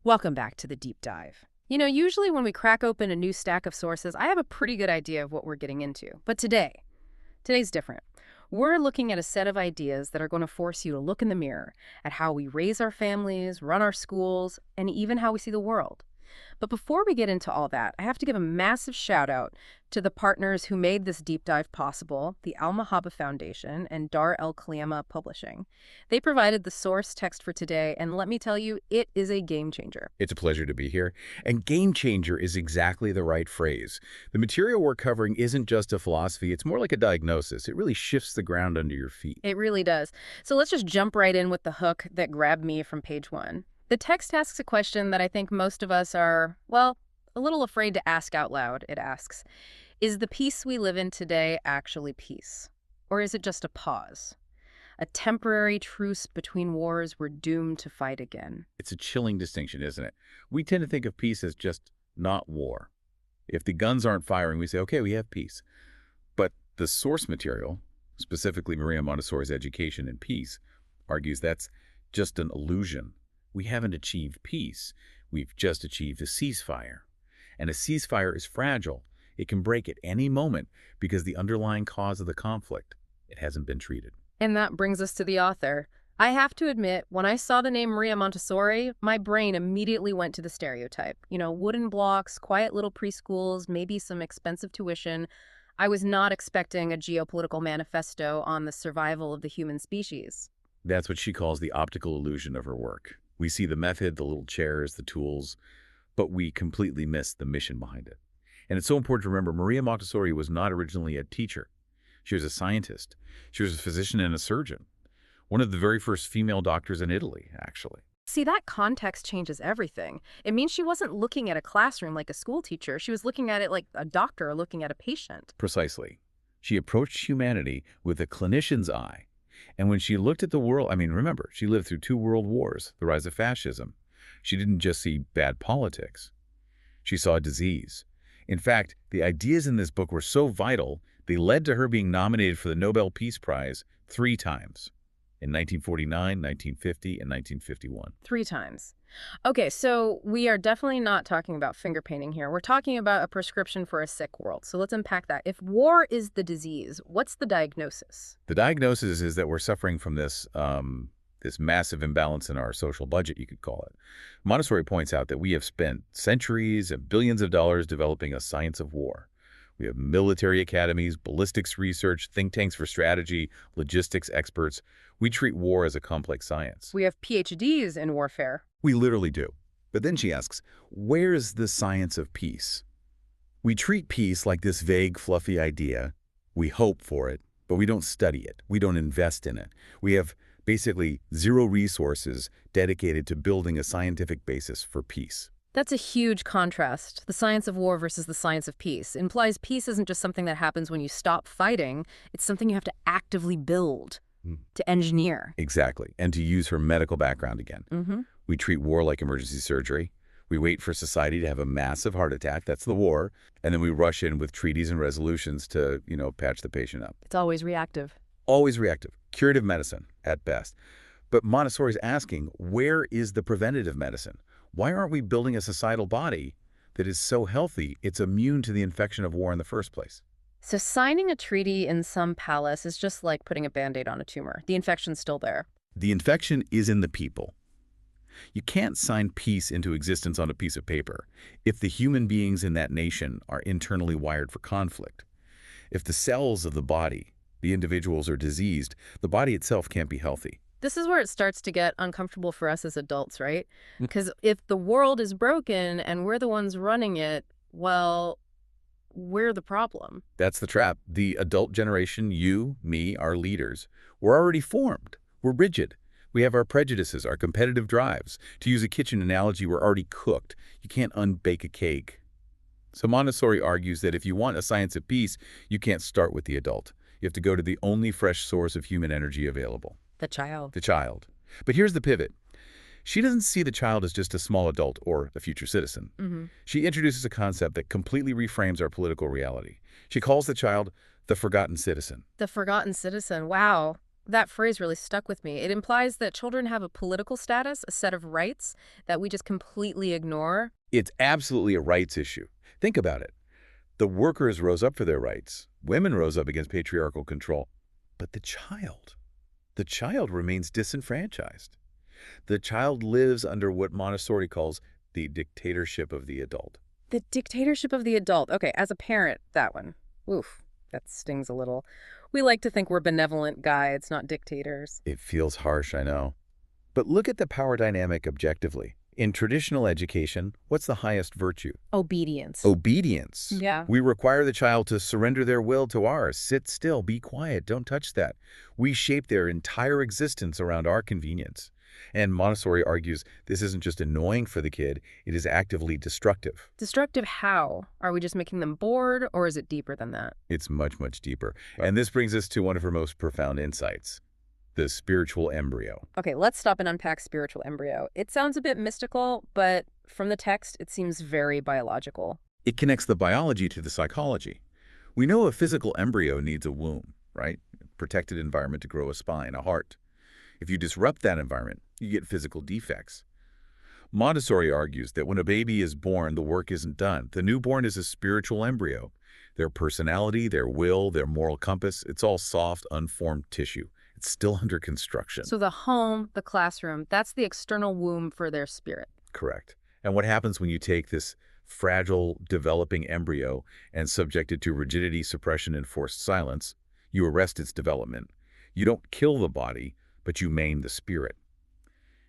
Welcome back to the deep dive. Usually when we crack open a new stack of sources, I have a pretty good idea of what we're getting into. But today's different. We're looking at a set of ideas that are going to force you to look in the mirror at how we raise our families, run our schools, and even how we see the world. But before we get into all that, I have to give a massive shout out to the partners who made this deep dive possible, the Al Mahaba Foundation and Dar El Khlema Publishing. They provided the source text for today, and let me tell you, it is a game changer. It's a pleasure to be here. And game changer is exactly the right phrase. The material we're covering isn't just a philosophy, it's more like a diagnosis. It really shifts the ground under your feet. It really does. So let's just jump right in with the hook that grabbed me from page 1. The text asks a question that I think most of us are, well, a little afraid to ask out loud. It asks, is the peace we live in today actually peace? Or is it just a pause? A temporary truce between wars we're doomed to fight again. It's a chilling distinction, isn't it? We tend to think of peace as just not war. If the guns aren't firing, we say, okay, we have peace. But the source material, specifically Maria Montessori's Education in Peace, argues that's just an illusion. We haven't achieved peace. We've just achieved a ceasefire. And a ceasefire is fragile. It can break at any moment because the underlying cause of the conflict, it hasn't been treated. And that brings us to the author. I have to admit, when I saw the name Maria Montessori, my brain immediately went to the stereotype. Wooden blocks, quiet little preschools, maybe some expensive tuition. I was not expecting a geopolitical manifesto on the survival of the human species. That's what she calls the optical illusion of her work. We see the method, the little chairs, the tools, but we completely miss the mission behind it. And it's so important to remember, Maria Montessori was not originally a teacher. She was a scientist. She was a physician and a surgeon. One of the very first female doctors in Italy, actually. See, that context changes everything. It means she wasn't looking at a classroom like a school teacher. She was looking at it like a doctor looking at a patient. Precisely. She approached humanity with a clinician's eye. And when she looked at the world, remember, she lived through 2 world wars, the rise of fascism. She didn't just see bad politics. She saw disease. In fact, the ideas in this book were so vital, they led to her being nominated for the Nobel Peace Prize 3 times, in 1949, 1950, and 1951. 3 times. Okay, so we are definitely not talking about finger painting here. We're talking about a prescription for a sick world. So let's unpack that. If war is the disease, what's the diagnosis? The diagnosis is that we're suffering from this massive imbalance in our social budget, you could call it. Montessori points out that we have spent centuries and billions of dollars developing a science of war. We have military academies, ballistics research, think tanks for strategy, logistics experts. We treat war as a complex science. We have PhDs in warfare. We literally do. But then she asks, where's the science of peace? We treat peace like this vague, fluffy idea. We hope for it, but we don't study it. We don't invest in it. We have basically 0 resources dedicated to building a scientific basis for peace. That's a huge contrast. The science of war versus the science of peace. It implies peace isn't just something that happens when you stop fighting. It's something you have to actively build, to engineer. Exactly. And to use her medical background again. We treat war like emergency surgery. We wait for society to have a massive heart attack. That's the war. And then we rush in with treaties and resolutions to, patch the patient up. It's always reactive. Always reactive. Curative medicine, at best. But Montessori's asking, where is the preventative medicine? Why aren't we building a societal body that is so healthy it's immune to the infection of war in the first place? So signing a treaty in some palace is just like putting a Band-Aid on a tumor. The infection's still there. The infection is in the people. You can't sign peace into existence on a piece of paper if the human beings in that nation are internally wired for conflict. If the cells of the body, the individuals, are diseased, the body itself can't be healthy. This is where it starts to get uncomfortable for us as adults, right? Because if the world is broken and we're the ones running it, well, we're the problem. That's the trap. The adult generation, you, me, our leaders, we're already formed. We're rigid. We have our prejudices, our competitive drives. To use a kitchen analogy, we're already cooked. You can't unbake a cake. So Montessori argues that if you want a science of peace, you can't start with the adult. You have to go to the only fresh source of human energy available. The child. The child. But here's the pivot. She doesn't see the child as just a small adult or a future citizen. She introduces a concept that completely reframes our political reality. She calls the child the forgotten citizen. The forgotten citizen. Wow. That phrase really stuck with me. It implies that children have a political status, a set of rights that we just completely ignore. It's absolutely a rights issue. Think about it. The workers rose up for their rights. Women rose up against patriarchal control. But the child remains disenfranchised. The child lives under what Montessori calls the dictatorship of the adult. The dictatorship of the adult. Okay, as a parent, that one. Oof, that stings a little. We like to think we're benevolent guides, not dictators. It feels harsh, I know. But look at the power dynamic objectively. In traditional education, what's the highest virtue? Obedience. Obedience. Yeah. We require the child to surrender their will to ours. Sit still, be quiet, don't touch that. We shape their entire existence around our convenience. And Montessori argues this isn't just annoying for the kid, it is actively destructive. Destructive how? Are we just making them bored, or is it deeper than that? It's much, much deeper. And this brings us to one of her most profound insights, the spiritual embryo. Okay, let's stop and unpack spiritual embryo. It sounds a bit mystical, but from the text, it seems very biological. It connects the biology to the psychology. We know a physical embryo needs a womb, right? A protected environment to grow a spine, a heart. If you disrupt that environment, you get physical defects. Montessori argues that when a baby is born, the work isn't done. The newborn is a spiritual embryo. Their personality, their will, their moral compass, it's all soft, unformed tissue. It's still under construction. So the home, the classroom, that's the external womb for their spirit. Correct. And what happens when you take this fragile, developing embryo and subject it to rigidity, suppression, and forced silence? You arrest its development. You don't kill the body, but you maim the spirit.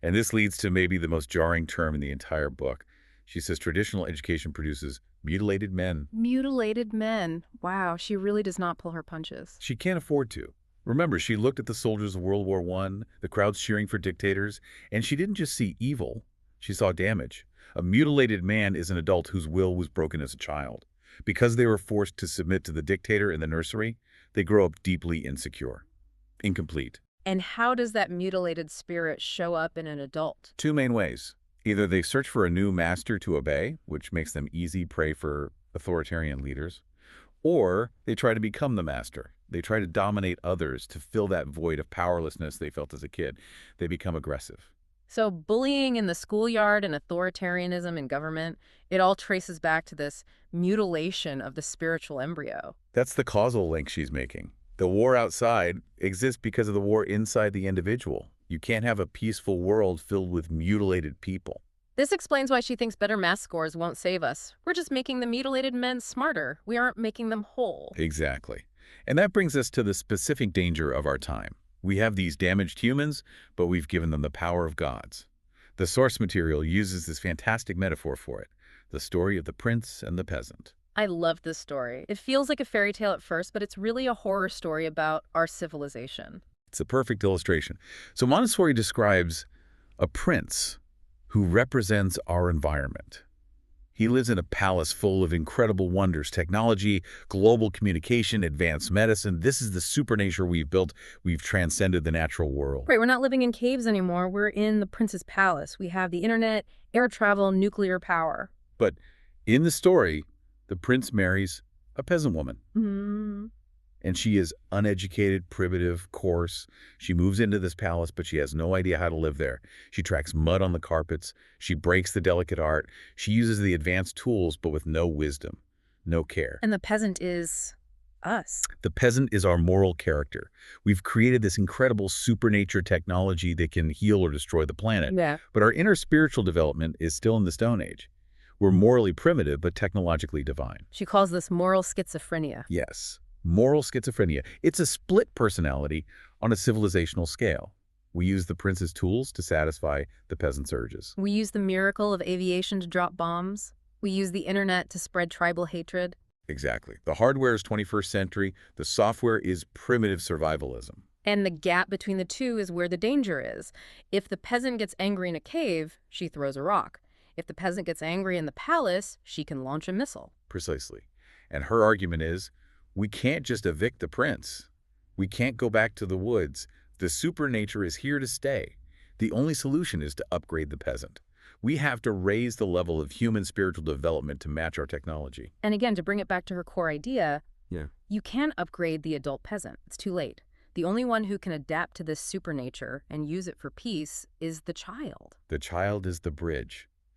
And this leads to maybe the most jarring term in the entire book. She says traditional education produces mutilated men. Mutilated men. Wow, she really does not pull her punches. She can't afford to. Remember, she looked at the soldiers of World War I, the crowds cheering for dictators, and she didn't just see evil, she saw damage. A mutilated man is an adult whose will was broken as a child. Because they were forced to submit to the dictator in the nursery, they grow up deeply insecure, incomplete. And how does that mutilated spirit show up in an adult? Two main ways. Either they search for a new master to obey, which makes them easy prey for authoritarian leaders, or they try to become the master. They try to dominate others to fill that void of powerlessness they felt as a kid. They become aggressive. So bullying in the schoolyard and authoritarianism in government, it all traces back to this mutilation of the spiritual embryo. That's the causal link she's making. The war outside exists because of the war inside the individual. You can't have a peaceful world filled with mutilated people. This explains why she thinks better math scores won't save us. We're just making the mutilated men smarter. We aren't making them whole. Exactly. And that brings us to the specific danger of our time. We have these damaged humans, but we've given them the power of gods. The source material uses this fantastic metaphor for it, the story of the prince and the peasant. I love this story. It feels like a fairy tale at first, but it's really a horror story about our civilization. It's a perfect illustration. So Montessori describes a prince who represents our environment. He lives in a palace full of incredible wonders, technology, global communication, advanced medicine. This is the supernature we've built. We've transcended the natural world. Right, we're not living in caves anymore. We're in the prince's palace. We have the internet, air travel, nuclear power. But in the story, the prince marries a peasant woman. Mm-hmm. And she is uneducated, primitive, coarse. She moves into this palace, but she has no idea how to live there. She tracks mud on the carpets. She breaks the delicate art. She uses the advanced tools, but with no wisdom, no care. And the peasant is us. The peasant is our moral character. We've created this incredible supernature technology that can heal or destroy the planet. Yeah. But our inner spiritual development is still in the Stone Age. We're morally primitive, but technologically divine. She calls this moral schizophrenia. Yes. Moral schizophrenia. It's a split personality on a civilizational scale. We use the prince's tools to satisfy the peasant's urges. We use the miracle of aviation to drop bombs. We use the internet to spread tribal hatred. Exactly. The hardware is 21st century. The software is primitive survivalism. And the gap between the two is where the danger is. If the peasant gets angry in a cave, she throws a rock. If the peasant gets angry in the palace, she can launch a missile. Precisely. And her argument is, we can't just evict the prince. We can't go back to the woods. The supernature is here to stay. The only solution is to upgrade the peasant. We have to raise the level of human spiritual development to match our technology. And again, to bring it back to her core idea, Yeah. you can upgrade the adult peasant. It's too late. The only one who can adapt to this supernature and use it for peace is the child. The child is the bridge.